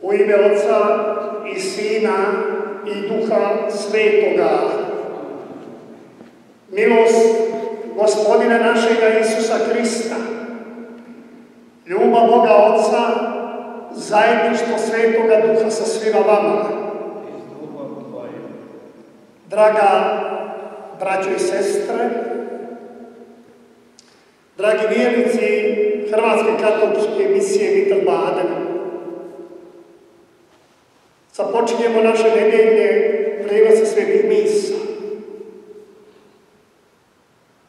U ime Otca i Sina i Duha Svetoga. Milost Gospodina našega Isusa Krista, ljubav Boga Otca, zajedništvo Svetoga Duha sa svima vama. Draga braćo i sestre, dragi vjernici Hrvatske katoličke misije Wiesbaden, započinjemo naše nedeljne prenose svetih misa.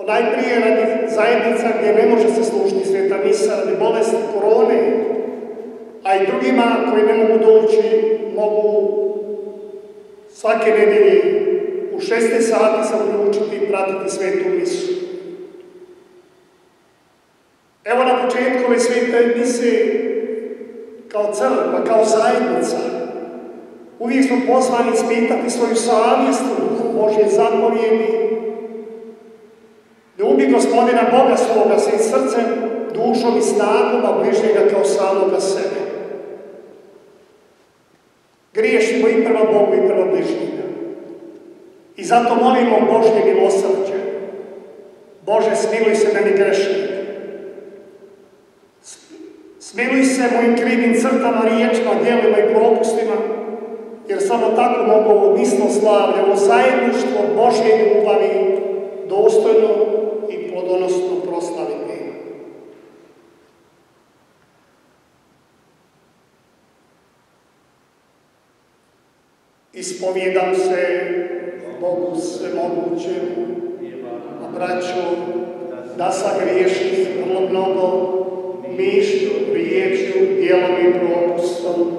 Najprije radi zajednica gdje ne može se služiti sveta misa radi bolesti korone, a i drugima koji ne mogu doći mogu svake nedelje u 16 sati se uključiti i pratiti svetu misu. Evo na početku ove svete mise kao crkva, kao zajednica, uvijek smo pozvani ispitati svoju savjest u duhu Božje zapovjedi. Ljubi Gospodina Boga svoga svim srcem, dušom i snagom, a bližnjega kao samoga sebe. Griješimo i prema Bogu i prema bližnjega. I zato molimo Božje milosrđe. Bože, smiluj se meni grešnik. Smiluj se mojim krivim crtama, riječima, djelima i propustima, jer samo tako mogu ovo misno slavlje, ovo zajedništvo Božje ljubavi dostojno i plodonosno proslaviti. Ispovjedam se Bogu svemogućemu, a braću, da sagriješih vrlo mnogo, mišlju, riječju, djelom i propustom.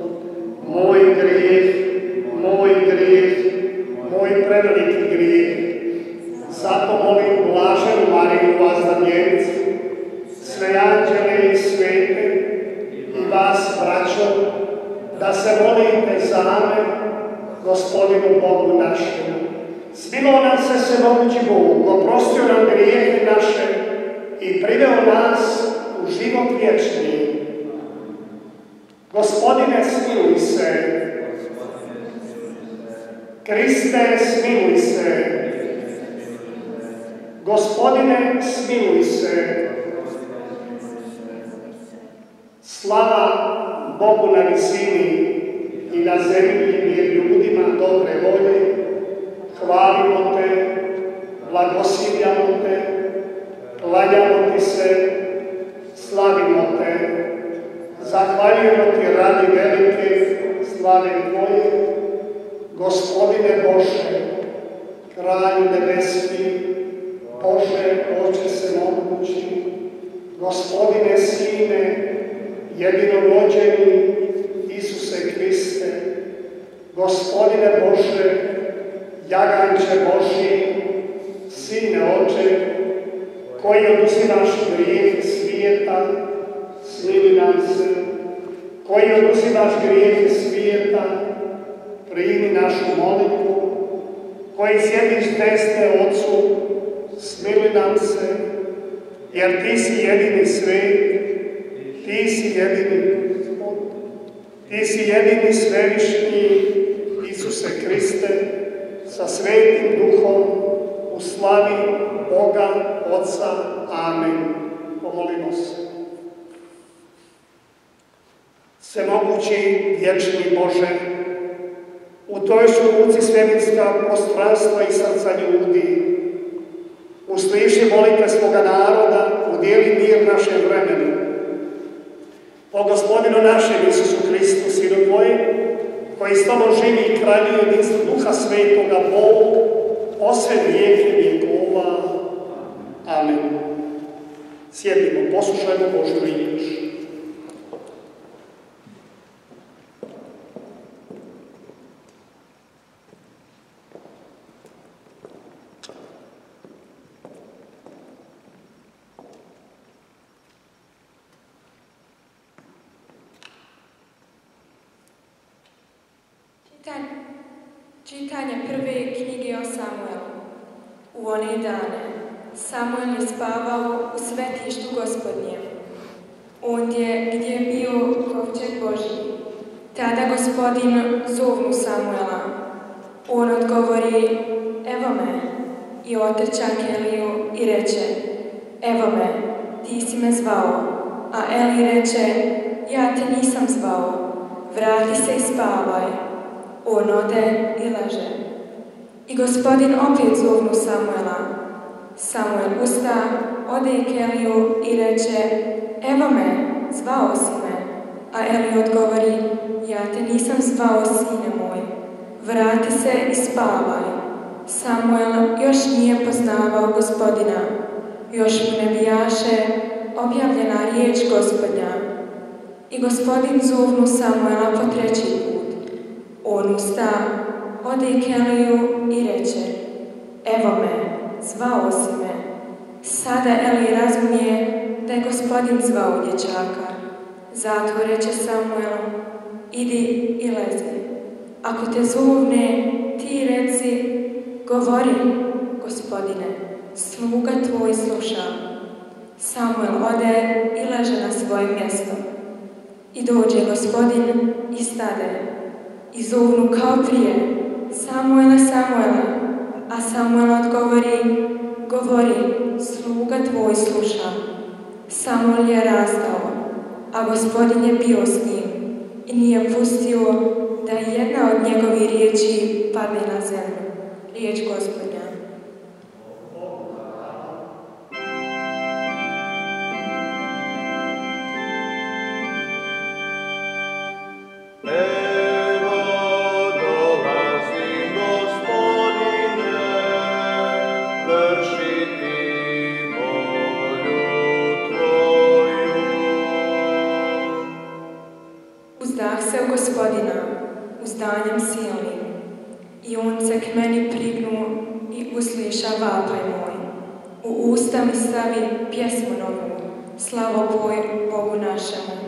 Moj grijeh, moj preveliki grijeh. Zato molim blaženu Mariju Vazdavljenicu, sve anđele i svete i vas, braćo, da se molite za mene, Gospodinu Bogu našemu. Smilao nam se svemogući Bog, oprostio nam grijehe naše i priveo nas u život vječni. Gospodine, smiluj se. Kriste, smiluj se. Gospodine, smiluj se. Slava Bogu na visini i na zemlji mir ljudima dobre volje. Hvalimo te, blagosiljamo te, klanjamo ti se, slavimo te. Zahvaljujemo ti radi velike slave tvoje, Gospodine Bože, Kralju nebeski, Bože, Oče svemogući, Gospodine Sine, jedinorođeni Isuse Kriste, Gospodine Bože, Jaganče Božji, Sine Oče, koji oduzimaš grijeh svijeta, smili nam se. Koji oduzimaš grijeh svijeta, primi našu molitvu. Koji sjediš desne Otcu, smili nam se, jer ti si jedini svet, ti si jedini Gospod, ti si jedini svevišnji Isuse Kriste, sa Svetim Duhom, u slavi Boga Otca. Amen. Pomolimo se. Svemogući, vječni Bože, u toj su ruci svemirska prostranstva i srca ljudi. Usliši molitve svoga naroda, udjeli mir našem vremenu. Po Gospodinu našem Isusu Hristu, Sinu Tvojeg, koji s Tobom živi i kraljuje jedinstvo Duha Svetoga, Bog, posve vijeke vjekova. Amen. Sjedimo, poslušajmo Božju riječ. Čitanje prve knjige o Samuelu. U one dane Samuel je spavao u svetištu Gospodnjem, ondje gdje je bio kovčeg Božji. Tada Gospodin zovnu Samuela. On odgovori, evo me, i otrča k Eliju i reče, evo me, ti si me zvao. A Eli reče, ja te nisam zvao, vrati se i spavaj. On ode i leže. I Gospodin opet zovnu Samuela. Samuel usta, ode k Eliju i reče, evo me, zvao si me. A Eli odgovori, ja te nisam zvao, sine moj, vrati se i spavaj. Samuel još nije poznavao Gospodina, još mu ne bijaše objavljena riječ Gospodnja. I Gospodin zovnu Samuela po treći put. On usta, ode k Eliju i reče, evo me, zvao si me. Sada Eli razumije da je Gospodin zvao dječaka. Zato reče Samuelu, idi i lezi. Ako te zovne, ti reci, govori, Gospodine, sluga tvoj sluša. Samuel ode i leže na svoje mjesto. I dođe Gospodin i stade. I zovnu kao prije, Samuele, Samuele. A Samuel odgovori, govori, sluga tvoj sluša. Samuel je rastao, a Gospodin je bio s njim i nije pustio da jedna od njegovih riječi padne na zemlju. Riječ Gospodnja. Uzdah se u Gospodina, uzdanjem silnim, i on se k meni prignu i usliša vapaj moj. U usta mi stavi pjesmu novu, slavo Bogu našemu.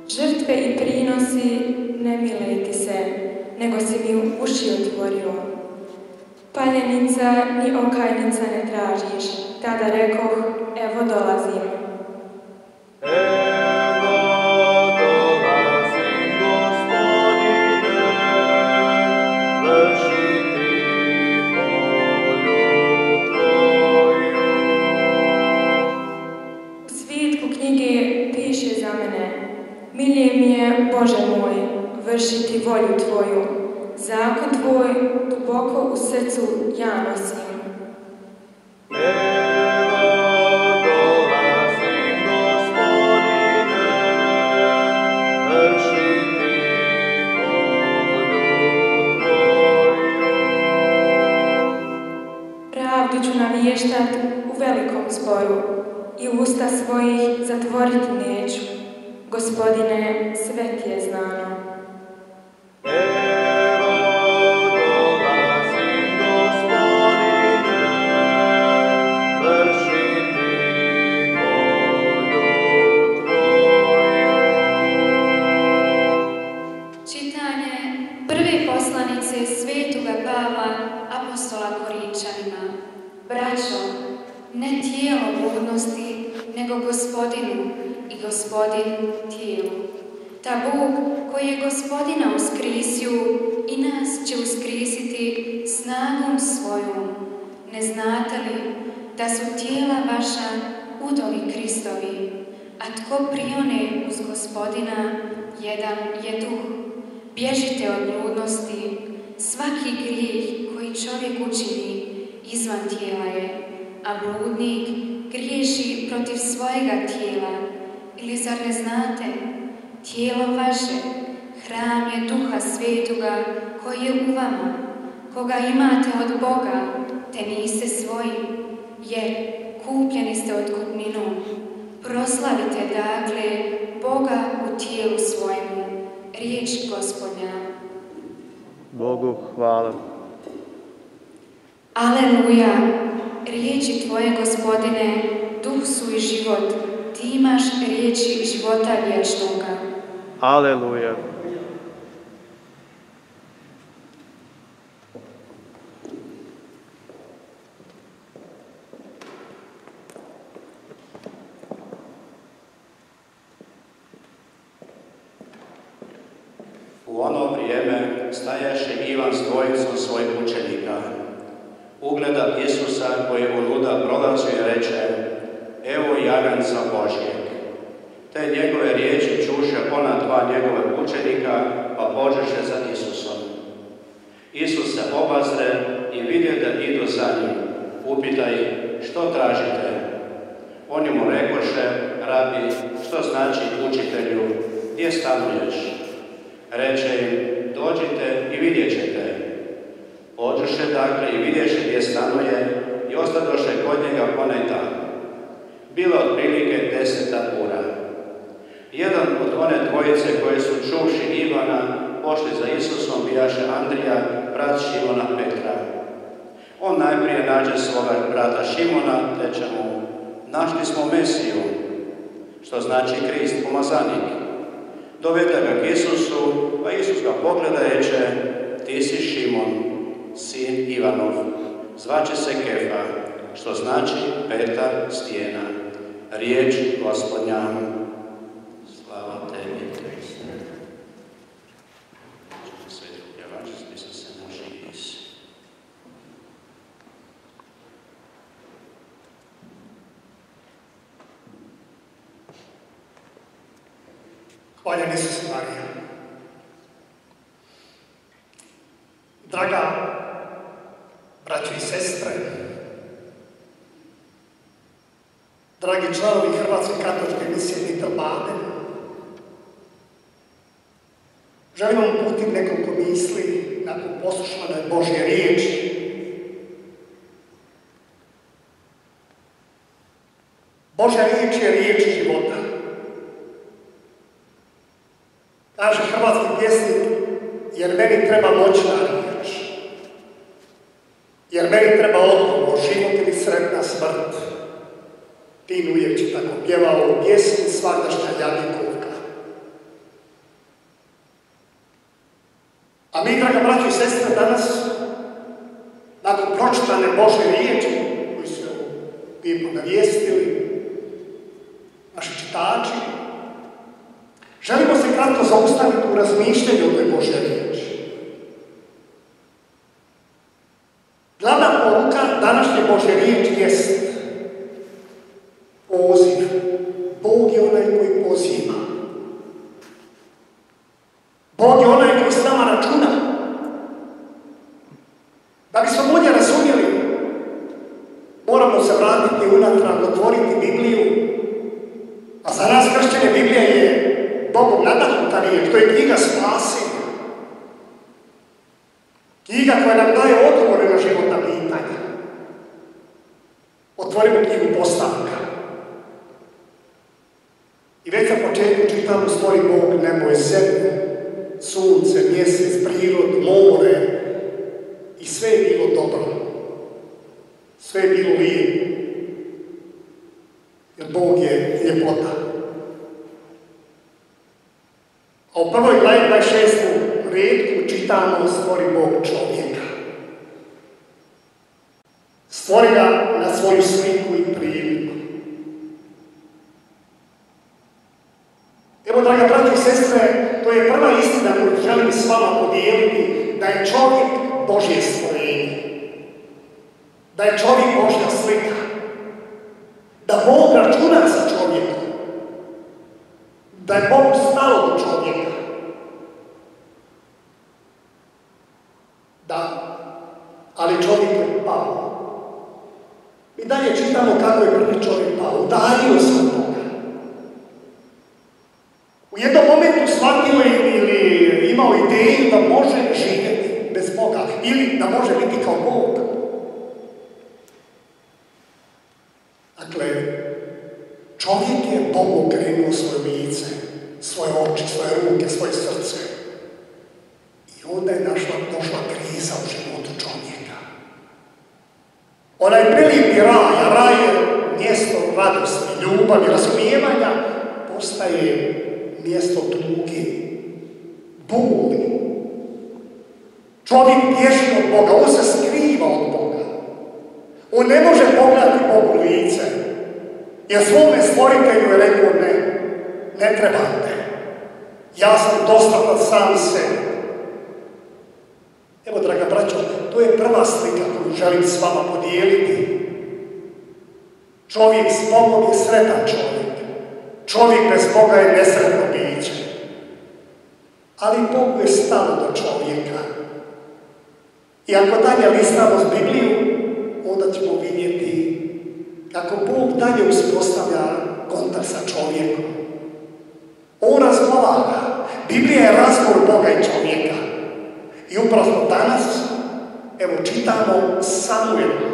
Žrtve i prinosi ne mile ti se, nego si mi uši otvorio. Paljenica ni okajnica ne tražiš, tada rekoh, evo dolazim. Evo dolazim, Gospodine, vršiti volju tvoju. U svitku knjige piše za mene, milije mi je, Bože moj, vršiti volju tvoju. Zakon tvoj duboko u srcu ja nosim. Evo dolazim, Gospodine, vršiti volju tvoju. Pravdu ću navještat u velikom zboru i usta svojih zatvoriti neću. Gospodine, sve ti je znano. Evo dolazim, Gospodine, vršiti volju tvoju. Čitanje prve poslanice svetoga Pavla apostola Korinčanima. Braćo, ne tijelo budnosti, nego Gospodinu i Gospodin tijelu. Ta Bog koji je Gospodina uskrisio i nas će uskrisiti snagom svojom. Ne znate li da su tijela vaša udovi Kristovi, a tko prione uz Gospodina, jedan je duh. Bježite od bludnosti, svaki grijeh koji čovjek učini izvan tijela je, a bludnik griješi protiv svojega tijela. Ili zar ne znate, tijelo vaše, hram je Duha Svetoga koji je u vama, koga imate od Boga, te niste svoji, jer kupljeni ste otkupninom. Proslavite dakle Boga u tijelu svojemu. Riječ Gospodnja. Bogu hvala. Aleluja! Riječi tvoje, Gospodine, duh su i život. Ti imaš riječi života vječnoga. Aleluja. stajaše Ivan s dvojicom svojih učenika. Ugleda Isusa koji oluda prolazio i reče: evo jaganca Božjeg. Te njegove riječi čuše ona dva njegove učenika, pa pođeše za Isusom. Isus se obazre i vidje da idu za njim. Upita ih: što tražite? Oni mu rekoše: rabi, što znači učitelju, gdje stanuješ? Reče im: dođite i vidjet ćete. Pođoše dakle i vidješe gdje stanuje i ostadoše kod njega ponaj dan. Bilo otprilike 10 ura. Jedan od one dvojice koje su čuvši Ivana pošli za Isusom bijaše Andrija, brat Šimona Petra. On najprije nađe svoga brata Šimona, reče mu: našli smo Mesiju, što znači Krist, pomazanik. Dovede ga k Isusu, a Isus ga pogleda i reče: ti si Šimon, sin Ivanov, zvaće se Kefa, što znači Petar, stijena. Riječ Gospodnja. Slava tebi, Kriste. Sveti pjevač, smisla se naši Is. Hvaljen Isus Marija. Draga braćo i sestre, dragi članovi Hrvatske katoličke misije Vitel-Baden, želim vam uputiti nekoliko misli nakon poslušane Božje riječi. Božja riječ je riječ života. Kaže hrvatski pjesnik: jer meni treba moćna riječ, jer meni treba odgovor, život ili sretna smrt. Tin Ujek je tako pjevao u pjesmi Svagdašnja Jadnikovka. A mi, draga braći i sestre, danas, nakon pročitane Božje riječi, koji su lijepo navijestili naši čitači, želimo se kratko zaustaviti u razmišljanju o toj Božje riječi. Glavna poruka današnje Božje riječi jest poziv. Bog je onaj koji poziva. Bog je onaj koji s nama računa. Da bismo bolje razumjeli, moramo se vratiti unatrag, otvoriti Bibliju. A za nas kršćane Biblija je Bogom nadahnuta riječ, to je knjiga spasenja. Knjiga koja nam daje odgovore na životna pitanja. Otvorimo knjigu Postanka. I već za početku čitamo: stvori Bog nebo i zemlju, sunce, mjesec, prirodu, more, i sve je bilo dobro. Sve je bilo lijepo. Jer Bog je ljepota. A u prvoj glavi 26. redku čitamo: stvori Bog čovjeka. Stvori ga na svoju sliku i priliku. Evo, draga braći i sestre, to je prva istina koju želim s vama podijeliti, da je čovjek Božje stvorenje. Da je čovjek Božja slika. Da Bog računa sa čovjekom. Da je Bog stalo do čovjeka. Da, ali čovjek je pao. Mi dalje čitamo kako je prvi čovjek pao. Udaljio se od Boga. U jednom momentu shvatio ili imao ideju da može živjeti bez Boga ili da može biti kao Bog. Dakle, čovjek je Bogu okrenuo svoje lice, svoje oči, svoje ruke, svoje srce. I onda je došla kriza u životu čovjeka. Onaj prelijepi raj, a raj je mjesto radosti, ljubavi, razumijevanja, postaje mjesto tuge, boli. Čovjek bježi od Boga, on se skriva od Boga. On ne može pogledati Bogu lice, jer svome stvoritelju je rekao: ne trebate. Ja sam dostatan sam sebi. Evo, draga braćo, to je prva slika koju želim s vama podijeliti. Čovjek s Bogom je sretan čovjek. Čovjek bez Boga je nesretno biće. Ali Bogu je stalo do čovjeka. I ako dalje listamo s Bibliju, onda ćemo vidjeti kako Bog dalje uspostavlja kontakt sa čovjekom. On razgovara. Biblija je razgovor Boga i čovjeka. I upravo danas, evo, čitamo Samuela.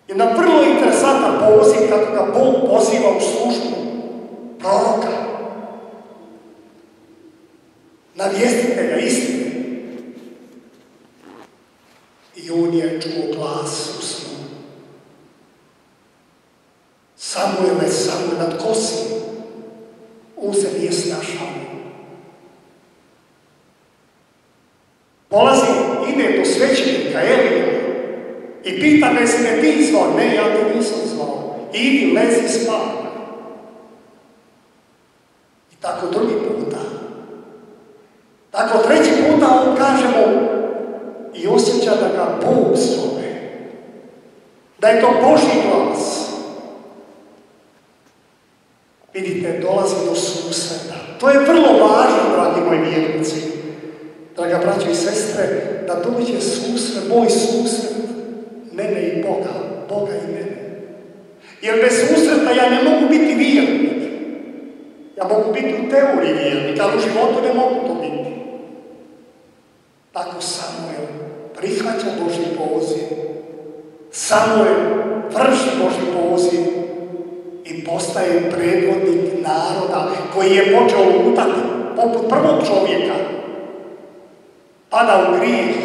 Jedna vrlo interesantan poziv kako ga Bog poziva u službu proroka, navjestitelja istine. I on je čuo glas u snu. Samuele, Samuele, tko si? On se nije snašao. Polazi, ide do svećenika Elija i pita me, si me ti zvao? Ne, ja te nisam zvao. Idi, lezi, spavaj. I tako drugi puta. Tako treći puta on kaže mu i osjeća da ga Bog zove. Da je to Božji glas. Vidite, dolazi do susreta. To je vrlo važno, dragi moji vjernici. Draga braćo i sestre, da dođe susret, moj susret, mene i Boga, Boga i mene. Jer bez susreta ja ne mogu biti vjernik. Ja mogu biti u teoriji vjernik, ali u životu ne mogu to biti. Tako Samuel prihvaća Božji poziv. Samuel vrši Božji poziv i postaje predvodnik naroda koji je počeo lutati poput prvog čovjeka. Pada u grijeh,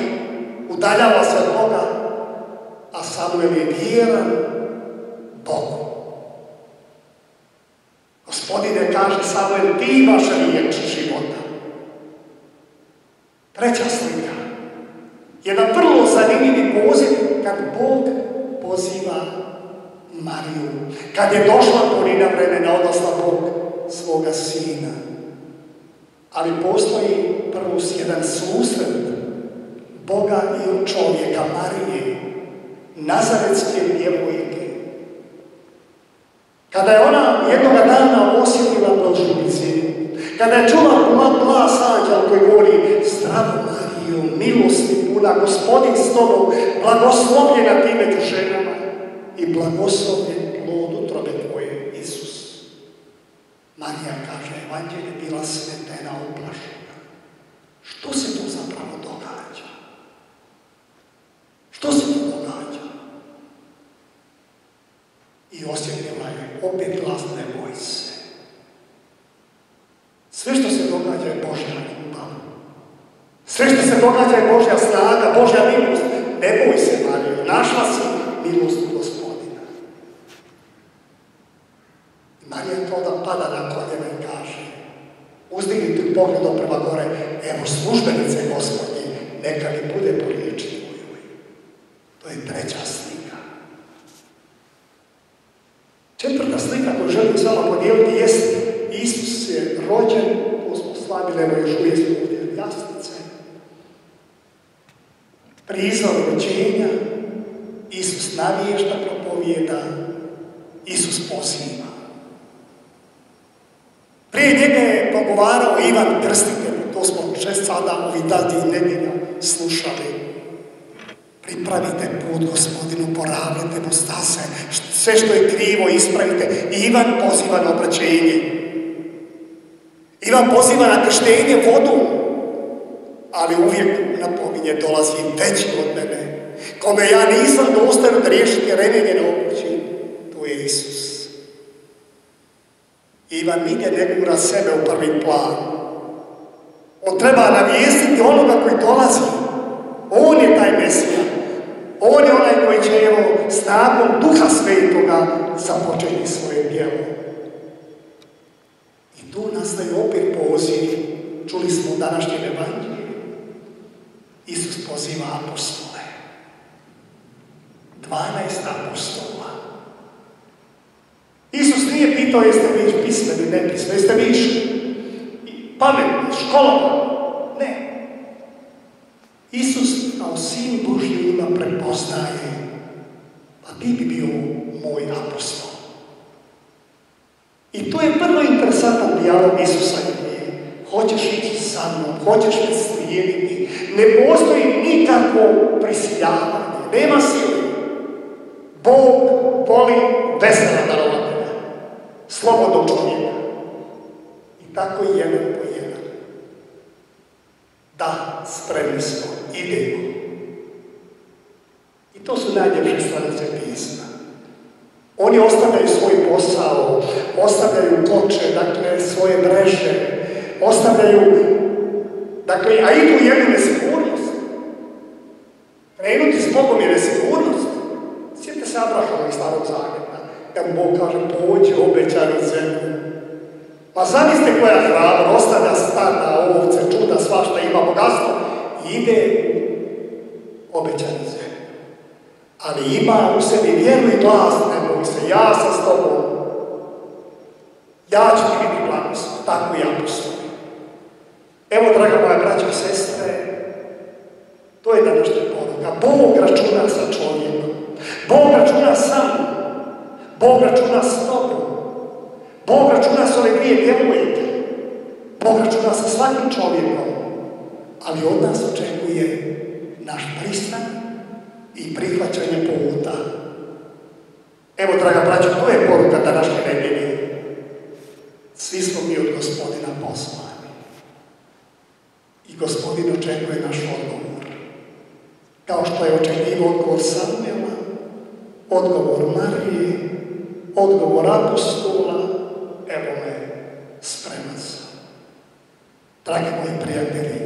udaljava se od Boga, a Samuel je vjeran Bogu. Gospodine, kaže Samuel, ti imaš riječ života. Treća slika. Jedan vrlo zanimljivi poziv kad Bog poziva Mariju. Kad je došla punina vremena, odnosla Bog svoga sina. Ali postoji prvo jedan susret Boga i čovjeka Marije, nazaretske djevojke. Kada je ona jednoga dana osjetila Božnici, kada je čula glas anđela koji govori: zdravo Marijo, milosti puna, Gospodin s tobom, blagoslovljena ti među ženama i blagoslovljen plod utrobe tvoje, Isus. Marija, kaže Evanđelje, bila smetena, uplašena. Što se tu zapravo događa? Što se tu događa? I osjetila je opet glas: ne boj se. Sve što se događa je Božja ljubav. Sve što se događa je Božja snaga, Božja milost. Ne boj se, Marijo, našla si milost u Gospodina. I Marija to da pada na koljena i kaže: uzdignite pogledom prema gore, evo službenice Gospodnje, neka mi bude po riječi tvojoj. To je treća slika. Četvrta slika koju želim s vama podijeliti jest: Isus je rođen, to smo slavili, evo još uvijek smo ovdje jasnice. Prizor rođenja, Isus navješta, propovijeda, Isus poziva. Prije njega je progovarao Ivan Krstitelj, to smo 6 sada ovih dati nedjelja slušali. Pripravite put Gospodinu, poravljate mu stase, sve što je krivo ispravite. Ivan poziva na obraćenje. Ivan poziva na krštenje vodu, ali uvijek napominje: dolazi veći od mene, kome ja nisam dostojan da riješiti remenje na obući. To je Isus. Ivan nigdje ne gura sebe u prvi plan. On treba navijestiti onoga koji dolazi. On je taj Mesija. On je onaj koji će, evo, snagom Duha Svetoga započeti svoje djelo. I tu nastaje opet poziv. Čuli smo u današnjem evanđelju. Isus poziva apostole. 12 apostola. Isus nije pitao: jeste vi pismeni, ne pismeni, jeste vi pametni, školovani. Ne. kao sin Božji ima prepoznaje, pa ti bi bio moj apostol. I to je prvo interesantan dijalog Isusa i nije. Hoćeš ići sa mnom, hoćeš me slijediti. Ne postoji nikakvo prisiljavanje, nema sile. Bog voli vesela darovatelja, slobodnog čovjeka. I tako i jedan po jedan. Da, spremni smo, idemo. I to su najljepše stranice pisma. Oni ostavljaju svoj posao, ostavljaju koče, dakle, svoje mreže, ostavljaju, dakle, a idu u jednu nesigurnost. Krenuti s Bogom je nesigurnost. Sjetite se Abrahama iz Starog Zavjeta, kad Bog kaže, pođi obećanu zemlju. Pa zamislite koja hrabra, ostavlja stada, ovce, čuda, svašta ima bogatstvo i ide obećanu zemlju. Ali ima u sebi vjeru i glas, ne boj se, ja sam s tobom. Ja ću ti biti blagoslov, tako i apostol. Evo, draga moja braća i sestre, to je današnja poruka. Bog računa sa čovjekom. Bog računa sa mnom. Bog računa s tobom. Bog računa s ove dvije djevojke. Bog računa sa svakim čovjekom. Ali od nas očekuje naš pristan i prihvaćanje puta. Evo, draga braća, to je poruka današnje nedjelje. Svi smo mi od Gospodina poslani. I Gospodin očekuje naš odgovor. Kao što je očekivao odgovor Samuela, odgovor Marije, odgovor apostola, evo me, spreman sam. Dragi moji prijatelji,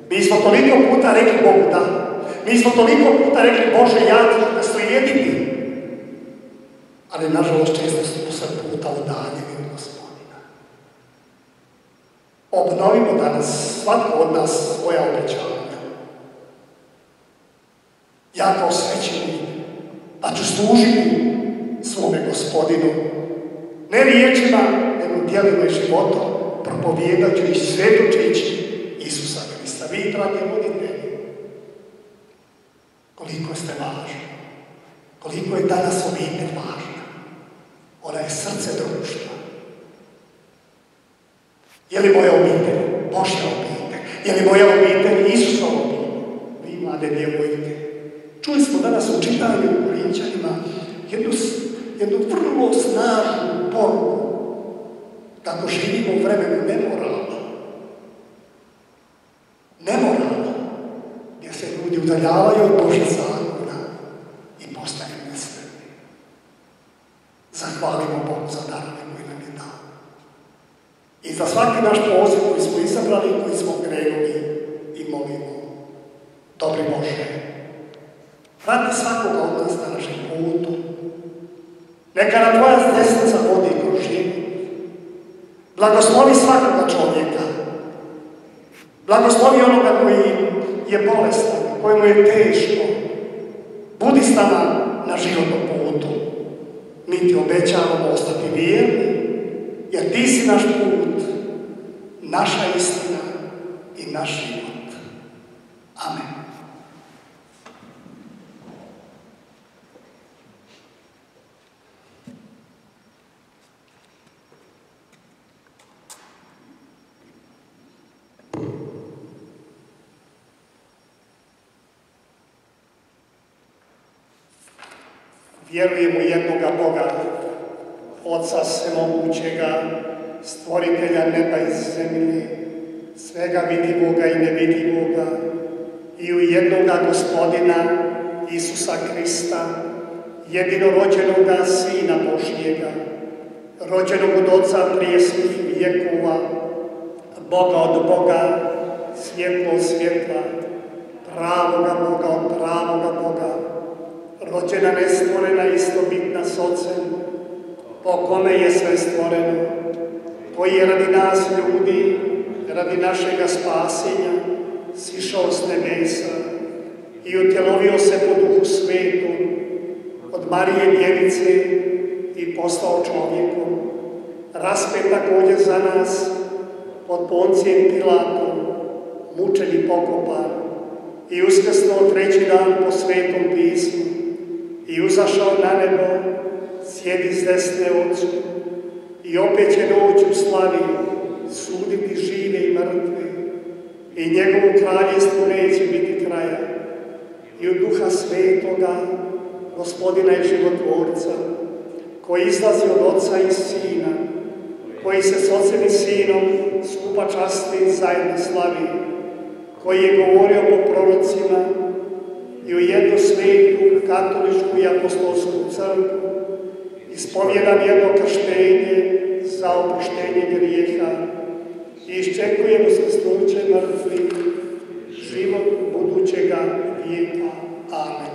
mi smo toliko puta rekli Bogu da. Mi smo toliko puta rekli, Bože, ja ću te slijediti. Ali, nažalost, često smo se puta udaljeni od Gospodina. Obnovimo danas, svatko od nas, svoja obećanja. Ja kao svećenik, da ću služiti svome Gospodinu. Ne riječima, nego djelima i životom, propovijedat ću i svjedočeći Isusa Krista. Vi, dragi voditelji, koliko ste važni, koliko je danas obitelj važna. Ona je srce društva. Je li moja obitelj Božja obitelj? Je li moja obitelj Isusova obitelj? Vi, mlade djevojke, čuli smo danas u čitanju u Korinčanima jednu vrlo snažnu poruku kako živimo u vremenu nemoralno. Nemoralno, gdje se ljudi udaljavaju od Božja zakona i postaju nesretni. Zahvalimo Bogu za darove koji nam je dao. I za svaki naš poziv koji smo izabrali i koji smo krenuli i molimo. Dobri Bože, vrati svakoga od nas na našem putu. Neka na tvoja desnica vodi kroz život. Blagoslovi svakoga čovjeka. Blagoslovi onoga koji je bolestan, kojemu je teško. Budi s nama na životnom putu. Mi ti obećavamo ostati vjerni, jer ti si naš put, naša istina i naš život. Amen. Vjerujem u jednoga Boga, Oca Svemogućega, Stvoritelja neba i zemlje, svega vidivoga i nevidivoga, i u jednoga Gospodina, Isusa Krista, jedinorođenoga Sina Božjega, rođenog od Oca prije svih vjekova, Boga od Boga, svjetlo od svjetla, pravoga Boga od pravoga Boga, rođena nestvorena istobitna s Ocem, po kome je sve stvoreno, koji je radi nas ljudi, radi našega spasenja, sišao s nebesa i utjelovio se po Duhu Svetu, od Marije Djevice i postao čovjekom, raspet također za nas, pod Poncijem Pilatom, mučen i pokopan, i uskrsnuo treći dan po Svetom pismu i uzašao na nebo, sjedi s desne Otcu i opet će doći u slavi, suditi žive i mrtve i njegovu kraljevstvu neće biti kraja. I od Duha Svetoga, Gospodina i Životvorca, koji izlazi od Oca i Sina, koji se s Ocem i Sinom skupa časti zajedno slavi, koji je govorio po prorocima i u jednu svetu, katoličku i apostolsku crkvu, ispovjedam jedno krštenje za oproštenje grijeha i iščekujem uskrsnuće mrtvih, život budućega vijeka. Amen.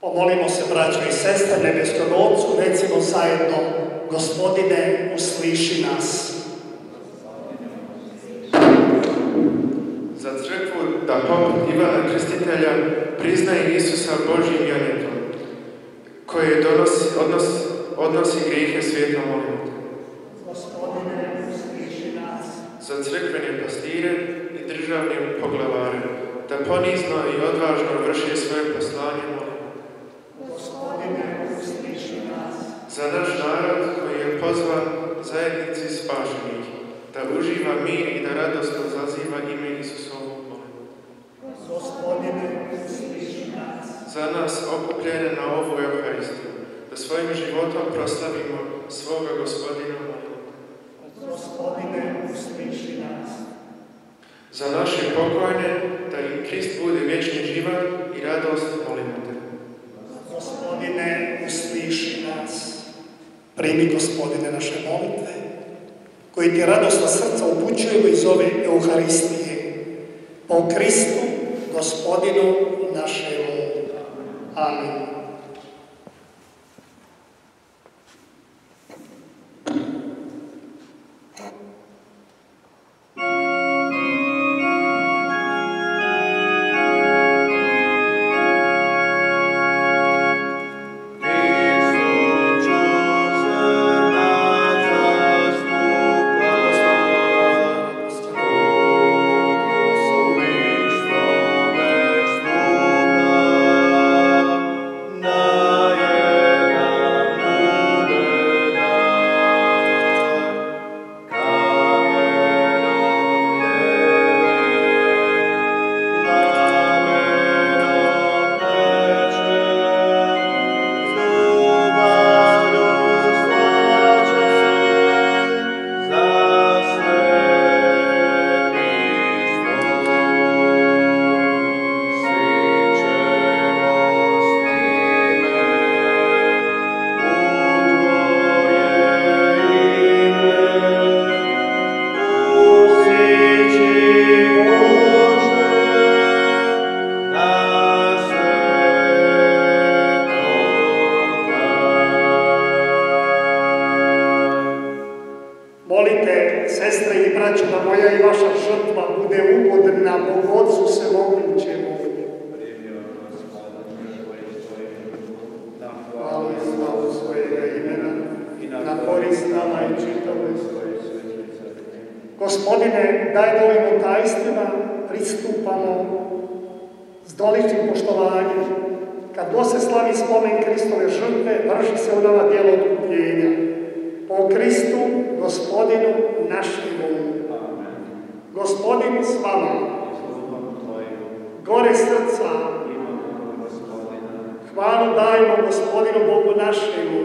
Pomolimo se, braćo i sestre, nebeskog Otcu, recimo zajedno: Gospodine, usliši nas. Za crkvu da poput Ivana Krstitelja priznaje Isusa Božjim janetom, koji odnosi grijehe svijeta, molimo te. Gospodine, usliši nas. Za crkvene pastire i državne poglavare, da ponizno i odvažno vrše svoje poslanje, molimo. Gospodine, usliši nas. Za naš narod koji je pozvan zajednici spašenih, da uživa mir i da radosno zaziva ime Isusovo, molimo. Gospodine, usliši nas. Za nas okupljene na ovu Euharistiju, da svojim životom proslavimo svoga Gospodina, molimo. Gospodine, usliši nas. Za naše pokojne, da im Krist bude vječni život i radost, molimo te. Gospodine, usliši nas. Primi, Gospodine, naše molitve, koji ti radosna srca upućujemo iz ove Euharistije. Po Kristu, Gospodinu našemu. Amin. Molite, sestre i braćo, da moja i vaša žrtva bude ugodna Bogu Otcu Svemogućemu. Na hvalu i slavu svojega imena i na korist nama i čitavoj svojoj svetoj crkvi. Gospodine, daj da ovim tajstvima pristupamo s doličnim poštovanjem. Kad god se slavi spomen Kristove žrtve, vrši se u nama djelo otkupljenja. Po Kristu, Gospodinu našemu. Gospodin s vama. Gore srca. Hvalu dajmo Gospodinu Bogu našemu.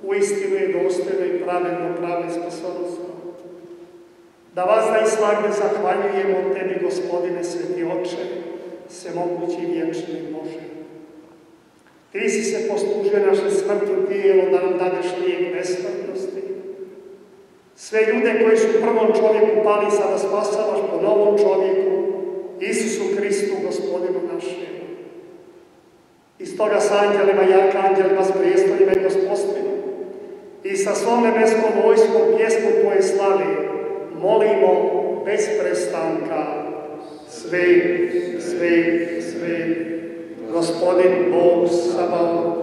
Uistinu je dostojno i pravedno, pravo i spasonosno. Da vas da i svagde zahvaljujemo tebi, Gospodine, Sveti Oče, svemogući i vječni Bože. Ti si se poslužio naše smrtno tijelo da nam dadeš lijek besmrtnosti. Sve ljude koji su u prvom čovjeku pali, sada spasavaš po novom čovjeku, Isusu Kristu, Gospodinu našemu. I stoga s anđelima i arkanđelima, s prijestoljima i gospostvima i sa svom nebeskom vojskom pjesmu tvoje slave molimo bez prestanka. Svet, Gospodin Bog Sabaoth,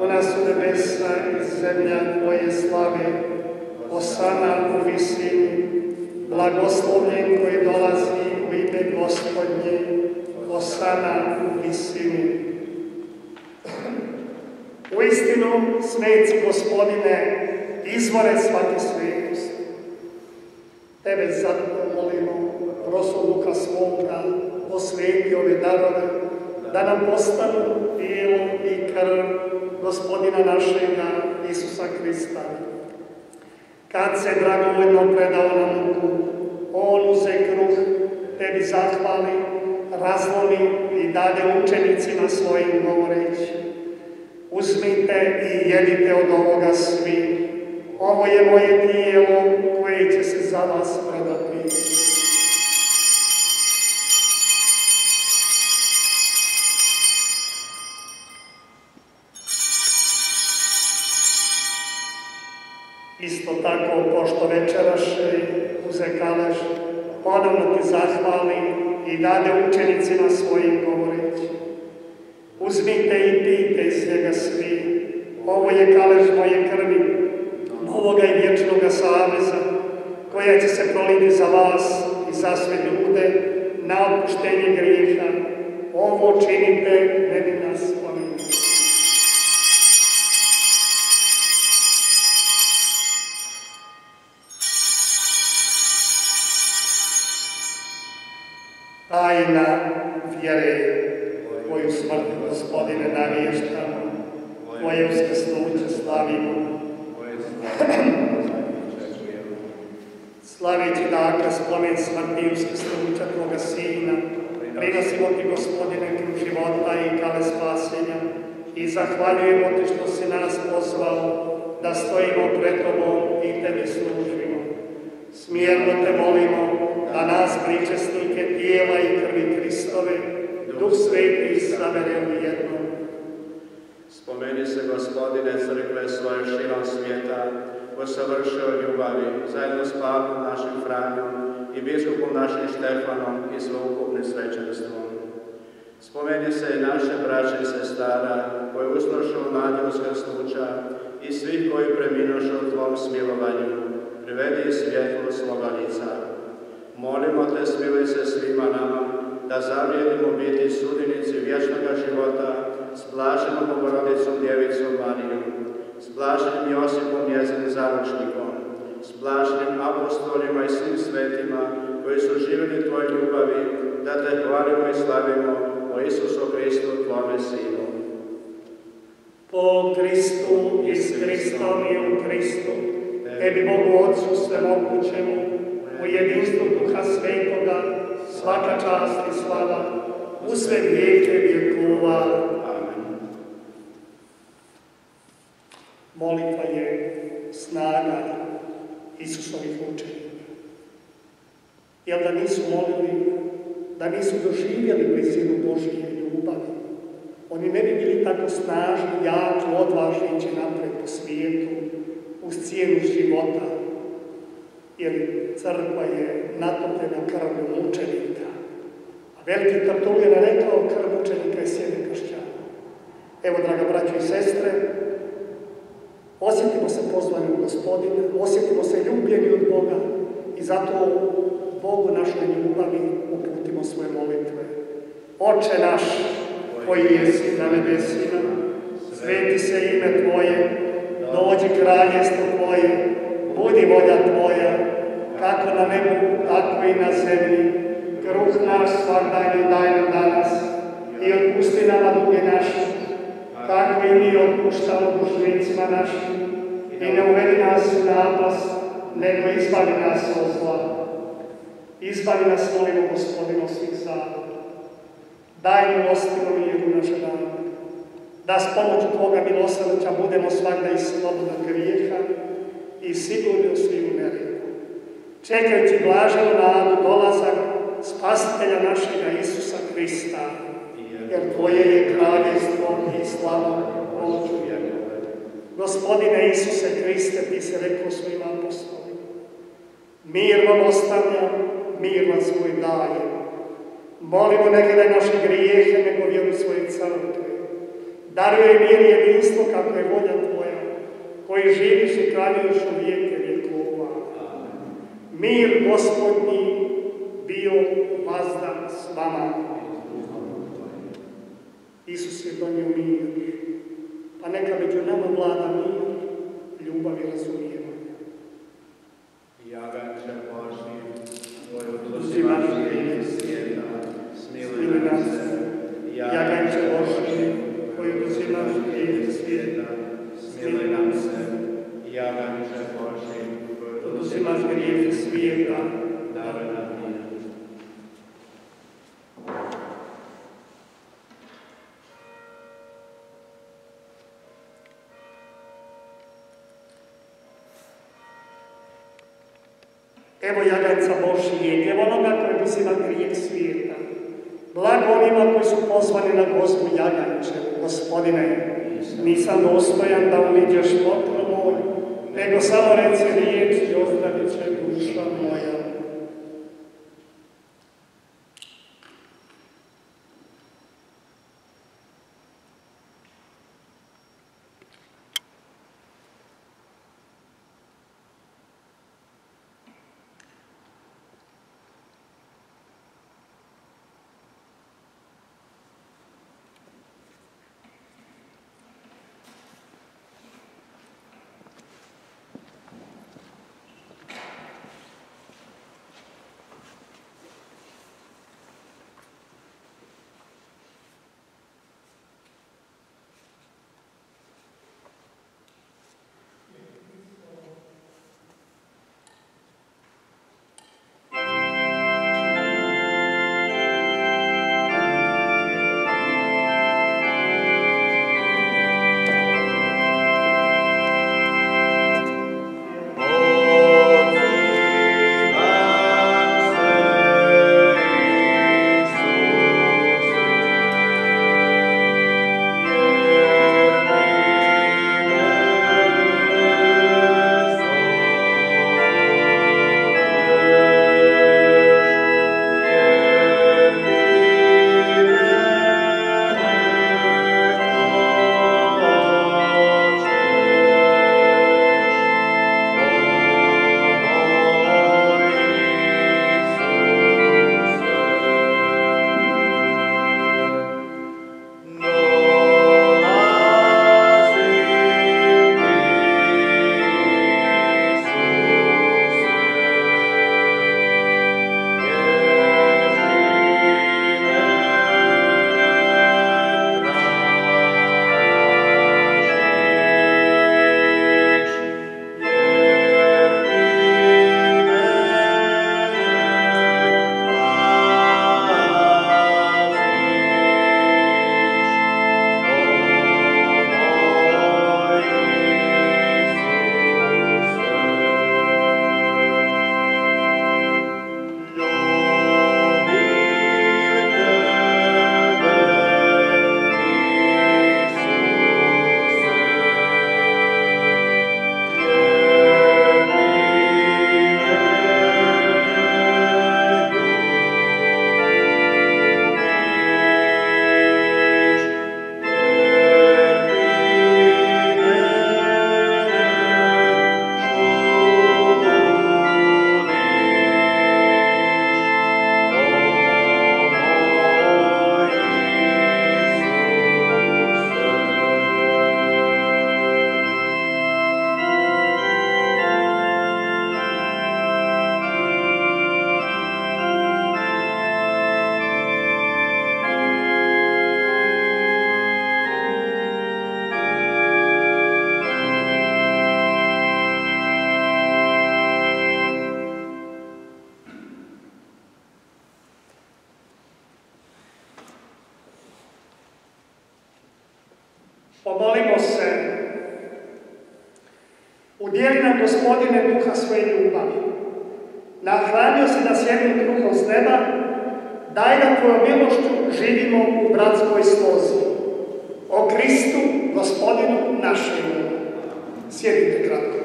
ona su nebesa i zemlja Tvoje slave, Osana u visini, blagoslovljen koji dolazi u ime Gospodnje, Osana u visini. Uistinu, sveci Gospodine, izvore svake svetosti. Tebe zato molimo, prosluka svoga, osveti ove darove, da nam postanu tijelo i krv Gospodina našega Isusa Hrista. Kad se dragovoljno predao na muku, on uze kruh, tebi zahvali, razlomi i dade učenicima svojim govoreći: uzmite i jedite od ovoga svi. Ovo je moje tijelo koje će se za vas predati. Isto tako, pošto večeraše uze kalež, ponovno ti zahvali i dade učenicima svojim govoreći: uzmite i pijte iz njega svi. Ovo je kalež moje krvi, novoga i vječnoga saveza, koja će se proliti za vas i za sve ljude na otpuštenje grijeha. Ovo činite meni na spomenu. Tajna vjere, koju smrt, Gospodine, navještamo, Tvoje uskrsnuće slavimo. Slaveći dakle spomen smrti i uskrsnuća Tvoga Sina, prinosimo Ti, Gospodine, kruh života i kale spasenja i zahvaljujemo Ti što si nas pozvao da stojimo pred Tobom i Tebi služimo. Smjerno Te molimo da nas, pričesnike tijela i krvi Hristove, Duh Sveti sabere u jednom. Spomeni se, Gospodine, crkve svoje širom svijeta, ko savršio ljubavi, zajedno s papom našim Franjom i biskupom našim Štefanom i sveukupnim svećenstvom. Spomeni se i naše braće i sestara, koji usnošu u nadi uskrsnuća i svih koji preminušu u Tvom smilovanju, privedi svjetlo svoga lica. Molimo Te, smiluj se svima nama, da zavrijedimo biti sudenici vječnoga života s blaženom Bogorodicom Djevicom Marijom, s blaženim Josipom njezinim zaručnikom, s blaženim apostolima i svim svetima koji su živjeli Tvoj ljubavi, da Te hvalimo i slavimo o Isusu Hristu, Tvome Sinu. Po Kristu i s Hristom i u Kristu, Tebi, Bogu Otcu svemogućemu, u jedinstvu Duha Svetoga, svaka čast i slava, u sve vijeke vjekova. Amen. Molitva je snaga Isusovih učenika. Jer da nisu molili, da nisu doživjeli blizinu Božje ljubavi, oni ne bi bili tako snažni, jaki, odvažni ići napred po svijetu, uz cijenu života. Jer crkva je natopljena krvlju mučenika. A veliki Tertullijan je rekao: krv mučenika je sjeme kršćana. Evo, draga braćo i sestre, osjetimo se pozvani u Gospodina, osjetimo se ljubljeni od Boga i zato Bogu našoj ljubavi uputimo svoje molitve. Oče naš, koji jesi na nebesima, sveti se ime Tvoje, dođi kraljestvo Tvoje, budi volja Tvoja, kako na nebu, tako i na zemlji. Kruh naš svakdanji daj nam danas i otpusti nama duge naše, kako i mi otpuštamo dužnicima našim. I ne uvedi nas u napast, nego izbavi nas od zla. Izbavi nas, molimo, Gospodine, od svih zabluda. Daj milostivno miru naše dane, da s pomoću Tvoga milosrđa budemo svakda i slobodna grijeha i sigurni u svim neredu, čekajući blaženu nadu dolazak Spasitelja našega Isusa Hrista, jer Tvoje je kraljevstvo i slava moću vjekova. Gospodine Isuse Hriste, Ti se rekao svojim apostolima: mir vam ostavljam, mir vam svoj dajem. Molimo ne gledaj naše grijehe, nego vjeru svoje crkve. Daruje mir i jedinstvo kako je volja Tvoja, koji živiš i kraljuješ u vijeke vjekova. Mir Gospodnji bio vazda s vama. Isus je donio mir, pa neka među nama vlada mir, ljubav i razumijevanje. Jaganče Božji, Tvoj Uzimaš uzimaš grijeh grijeh svijeta, smiluj nas se. Jaganče Božji, koji uzimaš grijeh svijeta, smiluj nam se. Jaganče Božji, koji uzimaš grijeh svijeta, daruj nam mir. Evo jaganca Božijeg, evo onoga koji uzima grijeh svijeta. Blago onima koji su pozvani na gozbu jaganče. Gospodine, nisam dostojan da uliđeš potkro moj, nego samo reci riječ i ozdravit će duša moja. Pomolimo se. Udjeli nam, Gospodine, duha svoje ljubavi. Nahranio si nas jednim kruhom s neba, daj nam Tvojom milošću živimo u bratskoj slozi. O Kristu, Gospodinu našemu. Sjedite kratko.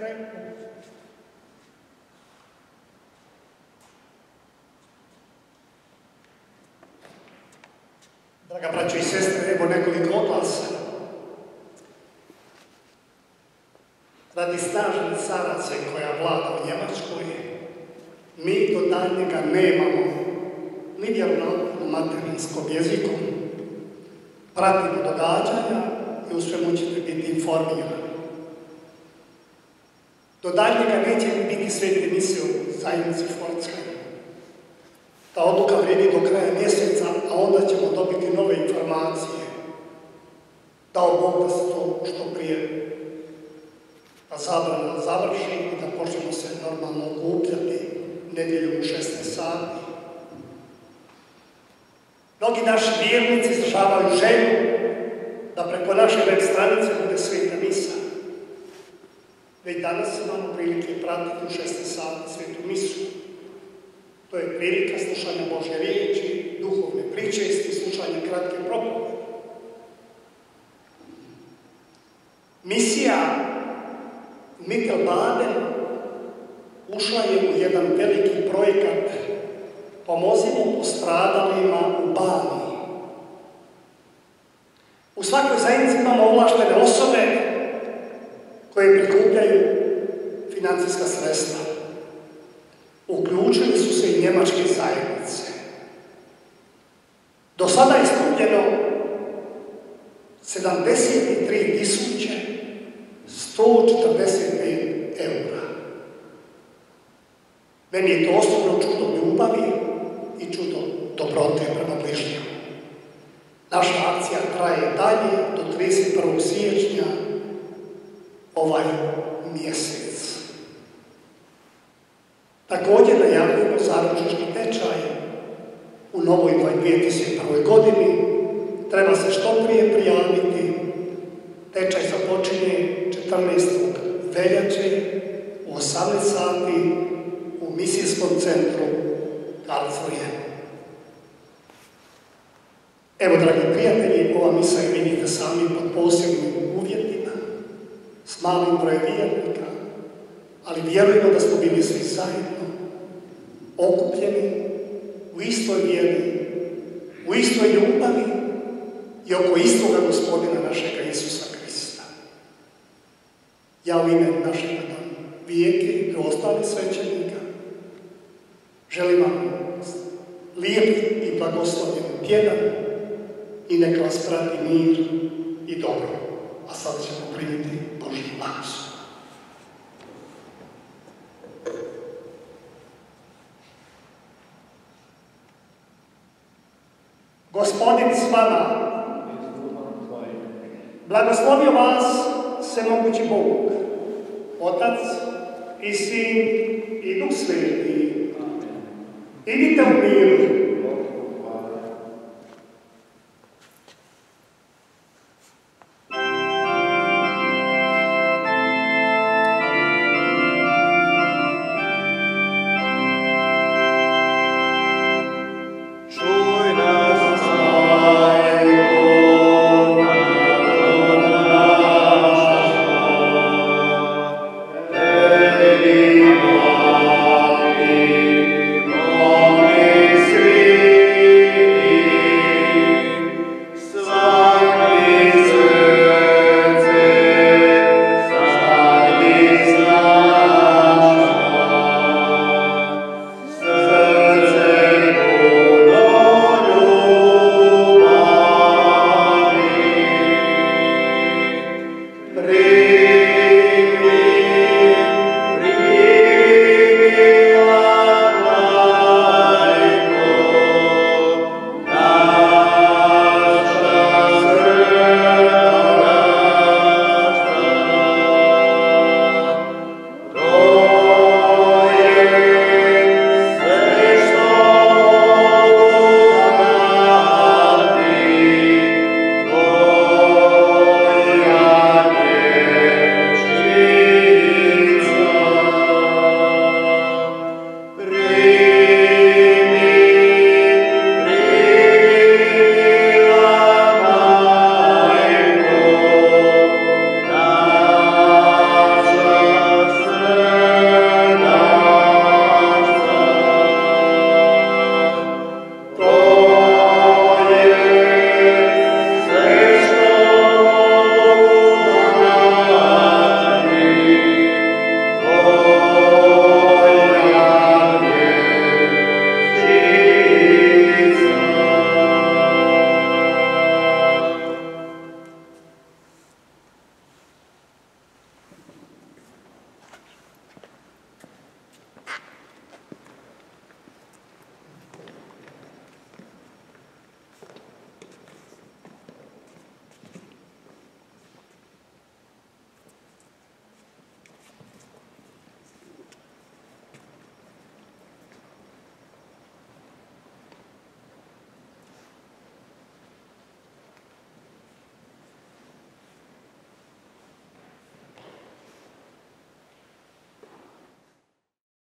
crkvu. Draga braćo i sestre, evo nekoliko oglasa. Radi snažne carace koja vlada u Njemačkoj, mi do daljnjega nemamo ni vjeronauk na materinskom jeziku. Pratimo događanja i u svemu ćete biti informirani. Do daljnjega neće biti svete mise u zajednici Forcke. Ta odluka vrijedi do kraja mjeseca, a onda ćemo dobiti nove informacije. Dao Bog da se to što prije da zabrana završi i da počnemo se normalno okupljati nedjelju u 16 sati. Mnogi naši vjernici izražavaju želju da preko naše web stranice bude sveta misa. Već danas imamo prilike pratiti u 16 sati svetu misu. To je prilika slušanja Božje riječi, duhovne pričesti i slušanja kratke propovjedi. Misija Mittelbaden ušla je u jedan veliki projekat Pomozimo postradalima u Baniji. U svakoj zajednici imamo ovlaštene osobe koje prikupljaju financijska sredstva. Uključili su se i njemačke zajednice. Do sada je skupljeno 73.145 eura. Meni je to osobno čudo ljubavi i čudo dobrote prema bližnjima. Naša akcija traje dalje do 31. siječnja ovaj mjesec. Također najavljujemo zaručnički tečaj u novoj 2001. godini. Treba se što prije prijaviti. Tečaj započinje 14. veljače u 18 sati u misijskom centru Karlsruhe. Evo, dragi prijatelji, ova misa je, vidite sami, pod posebnim uvjetima, s malim brojem vjernika, ali vjerujemo da smo bili svi zajedno, okupljeni u istoj vjeri, u istoj ljubavi i oko istoga Gospodina našega Isusa Krista. Ja u ime našeg Vijeke i ostalih svećenika želim vam lijep i blagoslovljen tjedan i neka vas prati mir i dobro. A sad ćemo primiti Božji blagoslov. Gospodin s vama, blagoslovio vas svemogući Bog, Otac i Sin i Duh Sveti. Idite u miru.